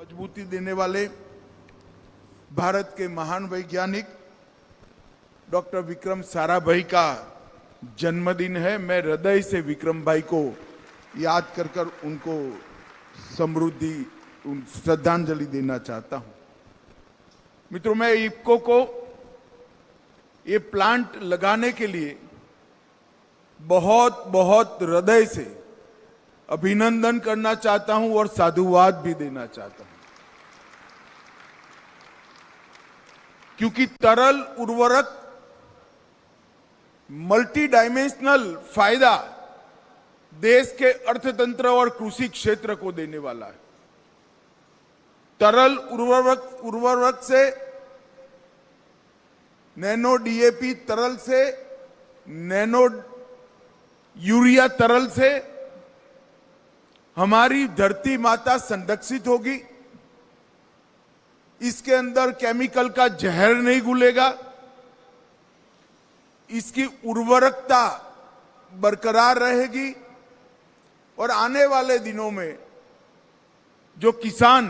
मजबूती देने वाले भारत के महान वैज्ञानिक डॉक्टर विक्रम साराभाई का जन्मदिन है। मैं हृदय से विक्रम भाई को याद कर उनको समृद्धि श्रद्धांजलि देना चाहता हूं। मित्रों, मैं इफ्को को ये प्लांट लगाने के लिए बहुत बहुत हृदय से अभिनंदन करना चाहता हूं और साधुवाद भी देना चाहता हूं, क्योंकि तरल उर्वरक मल्टी डायमेंशनल फायदा देश के अर्थतंत्र और कृषि क्षेत्र को देने वाला है। तरल उर्वरक से, नैनो डीएपी तरल से, नैनो यूरिया तरल से हमारी धरती माता संरक्षित होगी। इसके अंदर केमिकल का जहर नहीं घुलेगा, इसकी उर्वरकता बरकरार रहेगी और आने वाले दिनों में जो किसान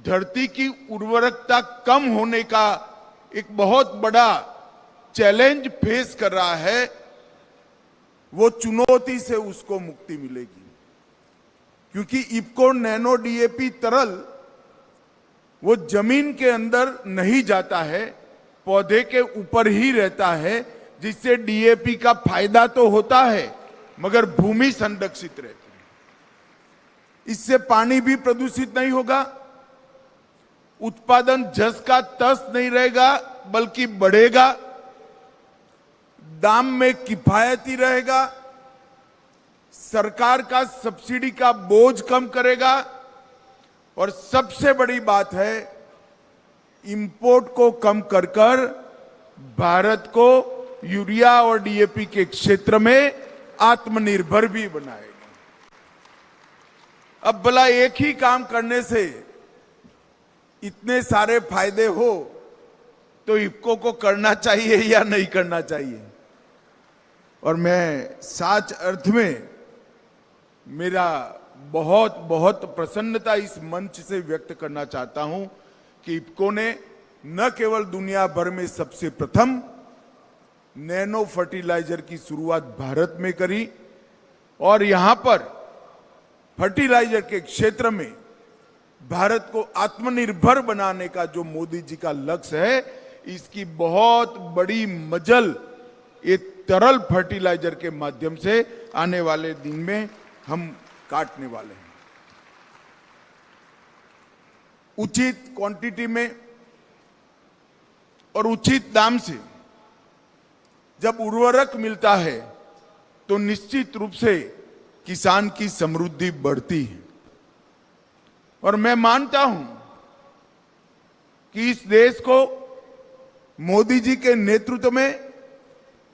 धरती की उर्वरकता कम होने का एक बहुत बड़ा चैलेंज फेस कर रहा है, वो चुनौती से उसको मुक्ति मिलेगी। क्योंकि इफ्को नैनो डीएपी तरल वो जमीन के अंदर नहीं जाता है, पौधे के ऊपर ही रहता है, जिससे डीएपी का फायदा तो होता है मगर भूमि संरक्षित रहती है। इससे पानी भी प्रदूषित नहीं होगा, उत्पादन जस का तस नहीं रहेगा बल्कि बढ़ेगा, दाम में किफायती रहेगा, सरकार का सब्सिडी का बोझ कम करेगा और सबसे बड़ी बात है इंपोर्ट को कम कर भारत को यूरिया और डीएपी के क्षेत्र में आत्मनिर्भर भी बनाएगा। अब भला एक ही काम करने से इतने सारे फायदे हो तो इफ्को को करना चाहिए या नहीं करना चाहिए? और मैं सच अर्थ में मेरा बहुत बहुत प्रसन्नता इस मंच से व्यक्त करना चाहता हूं कि इफ्को ने न केवल दुनिया भर में सबसे प्रथम नैनो फर्टिलाइजर की शुरुआत भारत में करी और यहां पर फर्टिलाइजर के क्षेत्र में भारत को आत्मनिर्भर बनाने का जो मोदी जी का लक्ष्य है, इसकी बहुत बड़ी मजल ये तरल फर्टिलाइजर के माध्यम से आने वाले दिन में हम काटने वाले हैं। उचित क्वांटिटी में और उचित दाम से जब उर्वरक मिलता है तो निश्चित रूप से किसान की समृद्धि बढ़ती है। और मैं मानता हूं कि इस देश को मोदी जी के नेतृत्व में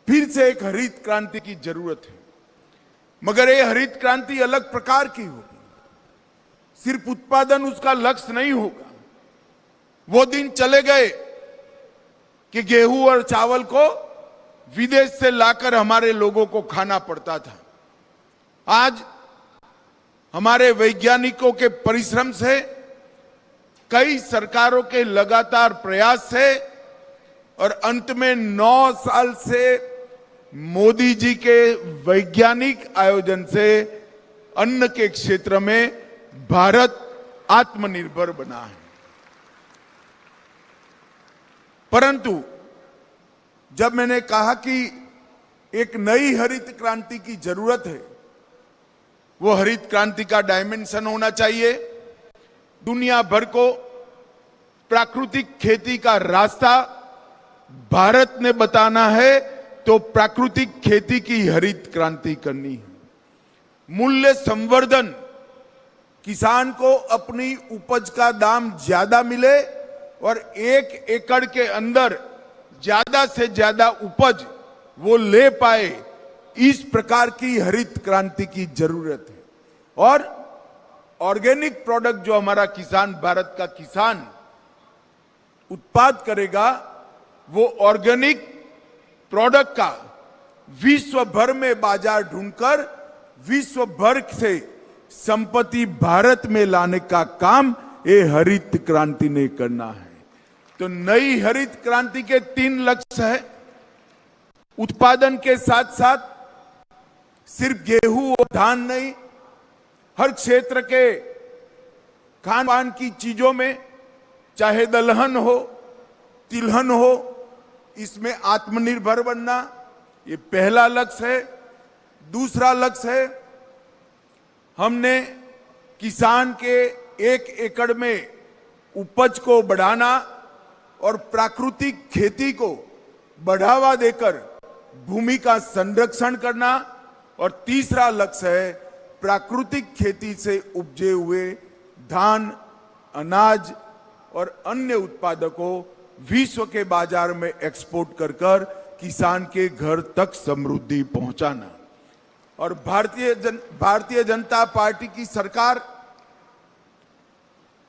फिर से एक हरित क्रांति की जरूरत है, मगर ये हरित क्रांति अलग प्रकार की होगी। सिर्फ उत्पादन उसका लक्ष्य नहीं होगा। वो दिन चले गए कि गेहूं और चावल को विदेश से लाकर हमारे लोगों को खाना पड़ता था। आज हमारे वैज्ञानिकों के परिश्रम से, कई सरकारों के लगातार प्रयास से और अंत में 9 साल से मोदी जी के वैज्ञानिक आयोजन से अन्न के क्षेत्र में भारत आत्मनिर्भर बना है। परंतु जब मैंने कहा कि एक नई हरित क्रांति की जरूरत है, वो हरित क्रांति का डायमेंशन होना चाहिए। दुनिया भर को प्राकृतिक खेती का रास्ता भारत ने बताना है, तो प्राकृतिक खेती की हरित क्रांति करनी है। मूल्य संवर्धन, किसान को अपनी उपज का दाम ज्यादा मिले और 1 एकड़ के अंदर ज्यादा से ज्यादा उपज वो ले पाए, इस प्रकार की हरित क्रांति की जरूरत है। और ऑर्गेनिक प्रोडक्ट जो हमारा किसान, भारत का किसान उत्पाद करेगा, वो ऑर्गेनिक प्रोडक्ट का विश्व भर में बाजार ढूंढकर विश्व भर से संपत्ति भारत में लाने का काम ये हरित क्रांति ने करना है। तो नई हरित क्रांति के 3 लक्ष्य है। उत्पादन के साथ साथ सिर्फ गेहूं और धान नहीं, हर क्षेत्र के खान पान की चीजों में, चाहे दलहन हो, तिलहन हो, इसमें आत्मनिर्भर बनना, ये पहला लक्ष्य है। दूसरा लक्ष्य है, हमने किसान के 1 एकड़ में उपज को बढ़ाना और प्राकृतिक खेती को बढ़ावा देकर भूमि का संरक्षण करना। और तीसरा लक्ष्य है, प्राकृतिक खेती से उपजे हुए धान, अनाज और अन्य उत्पादों को विश्व के बाजार में एक्सपोर्ट कर किसान के घर तक समृद्धि पहुंचाना। और भारतीय जनता पार्टी की सरकार,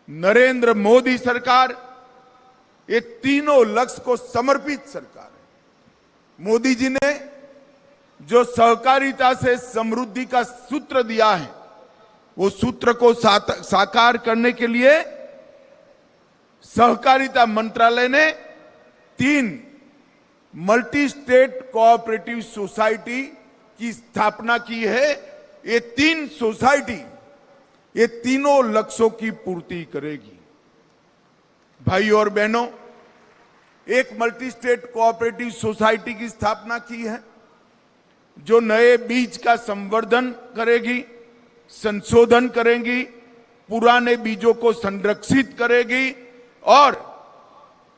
नरेंद्र मोदी सरकार, ये तीनों लक्ष्य को समर्पित सरकार है। मोदी जी ने जो सहकारिता से समृद्धि का सूत्र दिया है, वो सूत्र को साकार करने के लिए सहकारिता मंत्रालय ने 3 मल्टी स्टेट कोऑपरेटिव सोसाइटी की स्थापना की है। ये 3 सोसाइटी ये तीनों लक्ष्यों की पूर्ति करेगी। भाई और बहनों, एक मल्टी स्टेट कोऑपरेटिव सोसाइटी की स्थापना की है जो नए बीज का संवर्धन करेगी, संशोधन करेगी, पुराने बीजों को संरक्षित करेगी और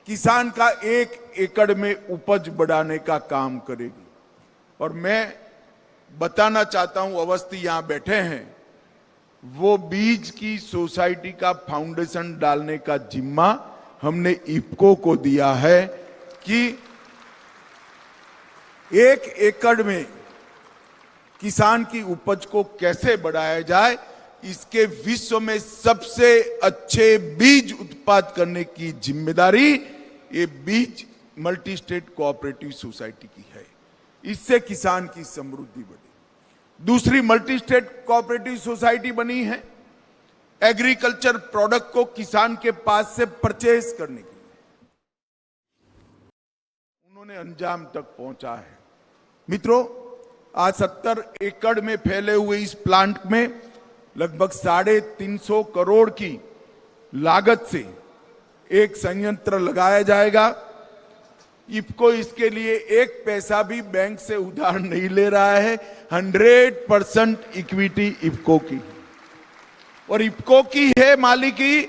किसान का 1 एकड़ में उपज बढ़ाने का काम करेगी। और मैं बताना चाहता हूं, अवस्थी यहां बैठे हैं, वो बीज की सोसाइटी का फाउंडेशन डालने का जिम्मा हमने इफको को दिया है कि 1 एकड़ में किसान की उपज को कैसे बढ़ाया जाए, इसके विश्व में सबसे अच्छे बीज उत्पाद करने की जिम्मेदारी ये बीज मल्टी स्टेट कोऑपरेटिव सोसाइटी की है। इससे किसान की समृद्धि बढ़ी। दूसरी मल्टी स्टेट कोऑपरेटिव सोसाइटी बनी है एग्रीकल्चर प्रोडक्ट को किसान के पास से परचेज करने के लिए, उन्होंने अंजाम तक पहुंचा है। मित्रों, आज 70 एकड़ में फैले हुए इस प्लांट में लगभग 350 करोड़ की लागत से एक संयंत्र लगाया जाएगा। इफको इसके लिए 1 पैसा भी बैंक से उधार नहीं ले रहा है। 100% इक्विटी इफको की, और इफको की है मालिकी,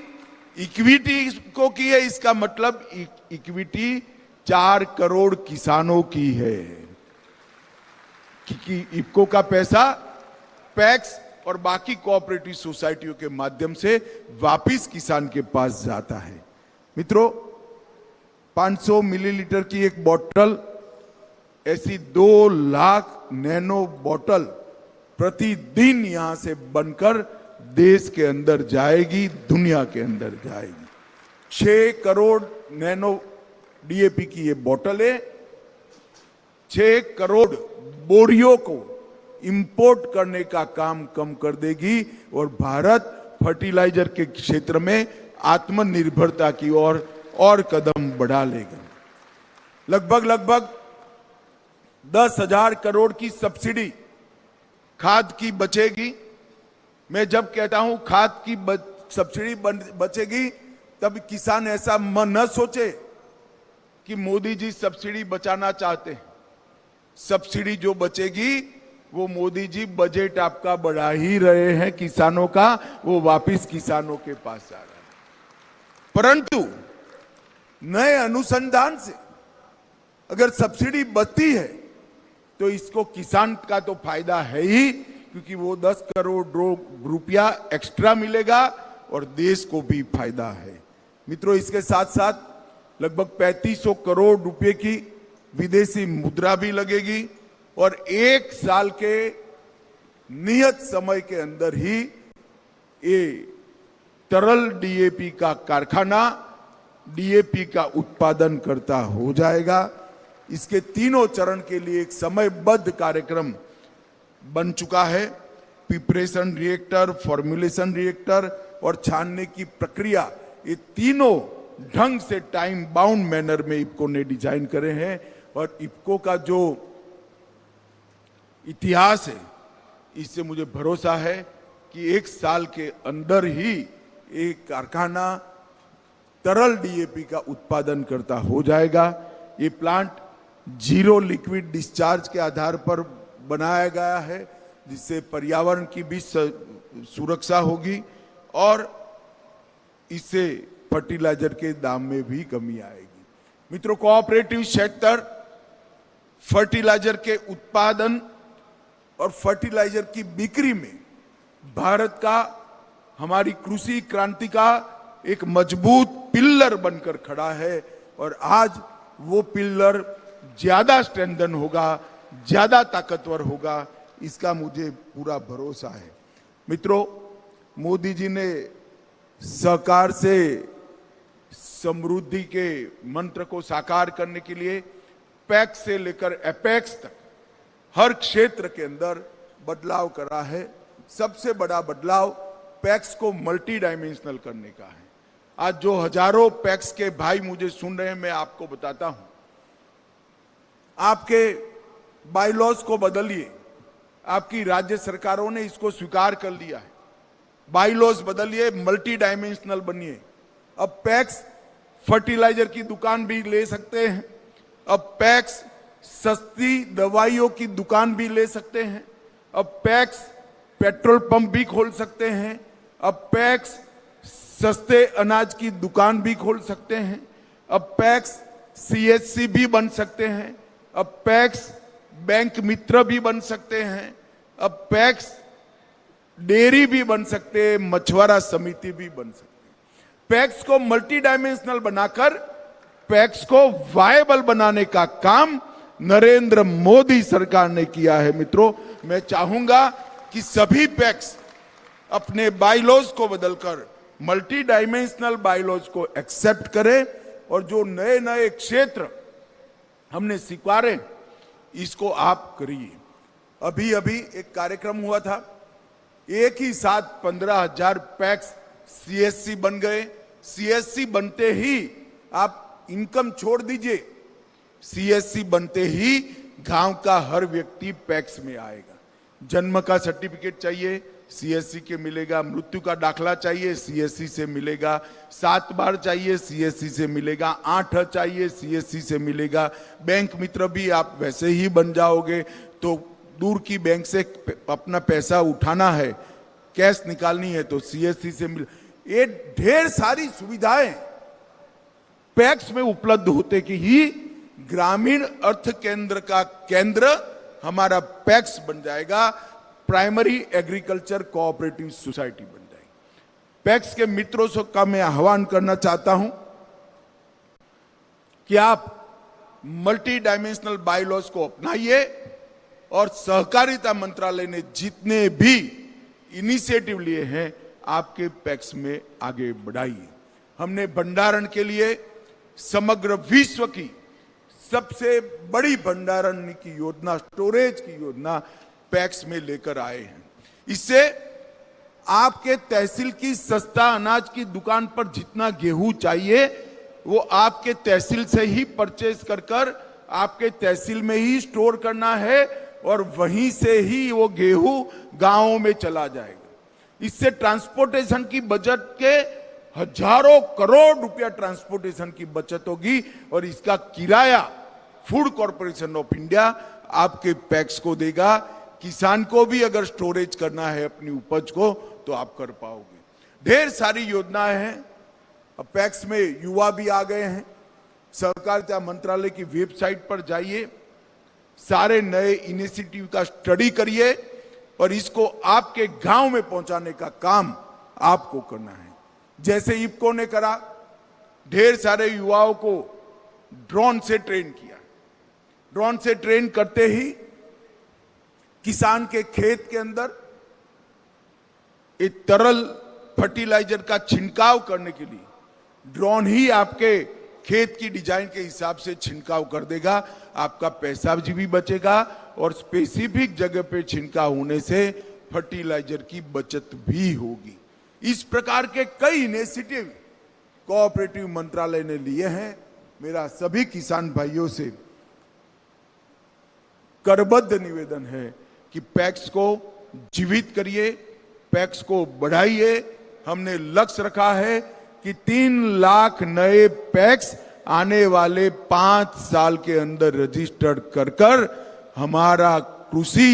इक्विटी इफको की है। इसका मतलब इक्विटी 4 करोड़ किसानों की है कि इफको का पैसा पैक्स और बाकी कोऑपरेटिव सोसाइटियों के माध्यम से वापिस किसान के पास जाता है। मित्रों, 500 मिलीलीटर की एक बोतल, ऐसी 2 लाख नैनो बोतल प्रतिदिन यहां से बनकर देश के अंदर जाएगी, दुनिया के अंदर जाएगी। 6 करोड़ नैनो डीएपी की ये बोतल है, 6 करोड़ बोरियों को इंपोर्ट करने का काम कम कर देगी और भारत फर्टिलाइजर के क्षेत्र में आत्मनिर्भरता की ओर और कदम बढ़ा लेगा। लगभग 10,000 करोड़ की सब्सिडी खाद की बचेगी। मैं जब कहता हूं खाद की सब्सिडी बचेगी, तब किसान ऐसा न सोचे कि मोदी जी सब्सिडी बचाना चाहते हैं। सब्सिडी जो बचेगी वो मोदी जी बजट आपका बढ़ा ही रहे हैं, किसानों का वो वापिस किसानों के पास आ रहा है। परंतु नए अनुसंधान से अगर सब्सिडी बचती है तो इसको किसान का तो फायदा है ही, क्योंकि वो 10 करोड़ रुपया एक्स्ट्रा मिलेगा और देश को भी फायदा है। मित्रों, इसके साथ साथ लगभग 3500 करोड़ रुपए की विदेशी मुद्रा भी लगेगी और 1 साल के नियत समय के अंदर ही ये तरल डीएपी का कारखाना डीएपी का उत्पादन करता हो जाएगा। इसके तीनों चरण के लिए एक समयबद्ध कार्यक्रम बन चुका है। प्रिपरेशन रिएक्टर, फॉर्मुलेशन रिएक्टर, और छानने की प्रक्रिया, ये तीनों ढंग से टाइम बाउंड मैनर में इफ्को ने डिजाइन करे हैं। और इफ्को का जो इतिहास है, इससे मुझे भरोसा है कि 1 साल के अंदर ही एक कारखाना तरल डीएपी का उत्पादन करता हो जाएगा। ये प्लांट जीरो लिक्विड डिस्चार्ज के आधार पर बनाया गया है, जिससे पर्यावरण की भी सुरक्षा होगी और इससे फर्टिलाइजर के दाम में भी कमी आएगी। मित्रों, कोऑपरेटिव सेक्टर फर्टिलाइजर के उत्पादन और फर्टिलाइजर की बिक्री में भारत का, हमारी कृषि क्रांति का एक मजबूत पिल्लर बनकर खड़ा है। और आज वो पिल्लर ज्यादा स्ट्रेंथन होगा, ज्यादा ताकतवर होगा, इसका मुझे पूरा भरोसा है। मित्रों, मोदी जी ने सहकार से समृद्धि के मंत्र को साकार करने के लिए पैक्स से लेकर एपेक्स तक हर क्षेत्र के अंदर बदलाव करा है। सबसे बड़ा बदलाव पैक्स को मल्टी डायमेंशनल करने का है। आज जो हजारों पैक्स के भाई मुझे सुन रहे हैं, मैं आपको बताता हूं, आपके बायलॉज को बदलिए। आपकी राज्य सरकारों ने इसको स्वीकार कर लिया है। बायलॉज बदलिए, मल्टी डायमेंशनल बनिए। अब पैक्स फर्टिलाइजर की दुकान भी ले सकते हैं। अब पैक्स सस्ती दवाइयों की दुकान भी ले सकते हैं। अब पैक्स पेट्रोल पंप भी खोल सकते हैं। अब पैक्स सस्ते अनाज की दुकान भी खोल सकते हैं। अब पैक्स सीएचसी भी बन सकते हैं। अब पैक्स बैंक मित्र भी बन सकते हैं। अब पैक्स डेयरी भी बन सकते हैं, मछुआरा समिति भी बन सकते हैं। पैक्स को मल्टी डायमेंशनल बनाकर पैक्स को वायबल बनाने का काम नरेंद्र मोदी सरकार ने किया है। मित्रों, मैं चाहूंगा कि सभी पैक्स अपने बायलॉज को बदलकर मल्टी डायमेंशनल बायलॉज को एक्सेप्ट करें और जो नए नए क्षेत्र हमने स्वीकारे, इसको आप करिए। अभी अभी एक कार्यक्रम हुआ था, एक ही साथ 15,000 पैक्स सीएससी बन गए। सीएससी बनते ही आप इनकम छोड़ दीजिए, सीएससी बनते ही गांव का हर व्यक्ति पैक्स में आएगा। जन्म का सर्टिफिकेट चाहिए, सीएससी के मिलेगा। मृत्यु का दाखला चाहिए, सीएससी से मिलेगा। 7 बार चाहिए, सीएससी से मिलेगा। 8 चाहिए, सीएससी से मिलेगा। बैंक मित्र भी आप वैसे ही बन जाओगे। तो दूर की बैंक से अपना पैसा उठाना है, कैश निकालनी है, तो सीएससी से मिल। ये ढेर सारी सुविधाएं पैक्स में उपलब्ध होते कि ही ग्रामीण अर्थ केंद्र का केंद्र हमारा पैक्स बन जाएगा। प्राइमरी एग्रीकल्चर कोऑपरेटिव सोसाइटी बन जाएगी। पैक्स के मित्रों से का मैं आह्वान करना चाहता हूं कि आप मल्टी डायमेंशनल बायलॉज को अपनाइए और सहकारिता मंत्रालय ने जितने भी इनिशिएटिव लिए हैं, आपके पैक्स में आगे बढ़ाइए। हमने भंडारण के लिए समग्र विश्व की सबसे बड़ी भंडारण की योजना, स्टोरेज की योजना पैक्स में लेकर आए हैं। इससे आपके तहसील की सस्ता अनाज की दुकान पर जितना गेहूं चाहिए, वो आपके तहसील से ही परचेज कर आपके तहसील में ही स्टोर करना है और वहीं से ही वो गेहूं गांवों में चला जाएगा। इससे ट्रांसपोर्टेशन की बचत के हजारों करोड़ रुपया ट्रांसपोर्टेशन की बचत होगी और इसका किराया फूड कॉर्पोरेशन ऑफ इंडिया आपके पैक्स को देगा। किसान को भी अगर स्टोरेज करना है अपनी उपज को, तो आप कर पाओगे। ढेर सारी योजनाएं हैं। अब पैक्स में युवा भी आ गए हैं। सहकारिता मंत्रालय की वेबसाइट पर जाइए, सारे नए इनिशिएटिव का स्टडी करिए और इसको आपके गांव में पहुंचाने का काम आपको करना है। जैसे इफ्को ने करा, ढेर सारे युवाओं को ड्रोन से ट्रेन किया। ड्रोन से ट्रेन करते ही किसान के खेत के अंदर एक तरल फर्टिलाइजर का छिड़काव करने के लिए ड्रोन ही आपके खेत की डिजाइन के हिसाब से छिड़काव कर देगा। आपका पैसा भी बचेगा और स्पेसिफिक जगह पे छिड़काव होने से फर्टिलाइजर की बचत भी होगी। इस प्रकार के कई इनिशिएटिव कोऑपरेटिव मंत्रालय ने लिए हैं। मेरा सभी किसान भाइयों से करबद्ध निवेदन है कि पैक्स को जीवित करिए, पैक्स को बढ़ाइए। हमने लक्ष्य रखा है कि 3 लाख नए पैक्स आने वाले 5 साल के अंदर रजिस्टर्ड कर हमारा कृषि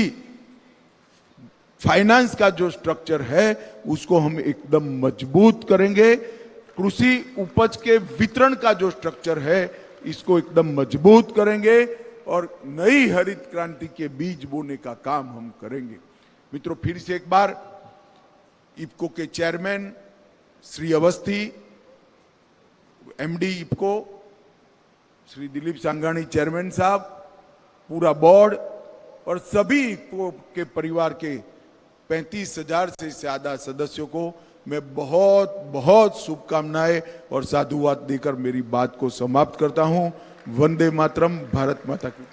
फाइनेंस का जो स्ट्रक्चर है उसको हम एकदम मजबूत करेंगे। कृषि उपज के वितरण का जो स्ट्रक्चर है इसको एकदम मजबूत करेंगे और नई हरित क्रांति के बीज बोने का काम हम करेंगे। मित्रों, फिर से एक बार इफ्को के chairman Shri Awasthi, MD IFFCO Shri Dilip Sanghani chairman साहब, पूरा बोर्ड और सभी इफ्को के परिवार के 35,000 से ज्यादा सदस्यों को मैं बहुत बहुत शुभकामनाएं और साधुवाद देकर मेरी बात को समाप्त करता हूं। वंदे मातरम, भारत माता की।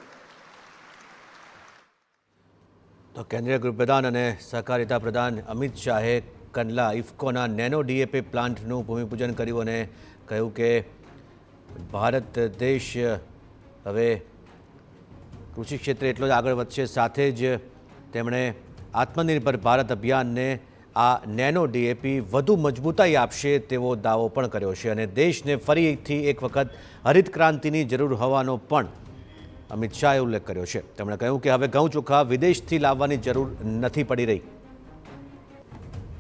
तो केंद्रीय गृहप्रधान અને સહકારિતા પ્રધાન અમિત શાહે કંડલા ઇફકોના નેનો ડીએપી પ્લાન્ટનું ભૂમિપૂજન કર્યું અને કહ્યું કે ભારત દેશ હવે કૃષિ ક્ષેત્રે એટલો જ આગળ વધશે, સાથે જ તેમણે આત્મનિર્ભર ભારત અભિયાનને આ નેનો ડીએપી વધુ મજબૂતાઈ આપશે તેવો દાવો પણ કર્યો છે અને દેશને ફરીથી એક વખત હરિત ક્રાંતિની જરૂર હોવાનો પણ અમિત શાહે ઉલ્લેખ કર્યો છે। તેમણે કહ્યું કે હવે ઘઉં ચોખા વિદેશથી લાવવાની જરૂર નથી પડી રહી।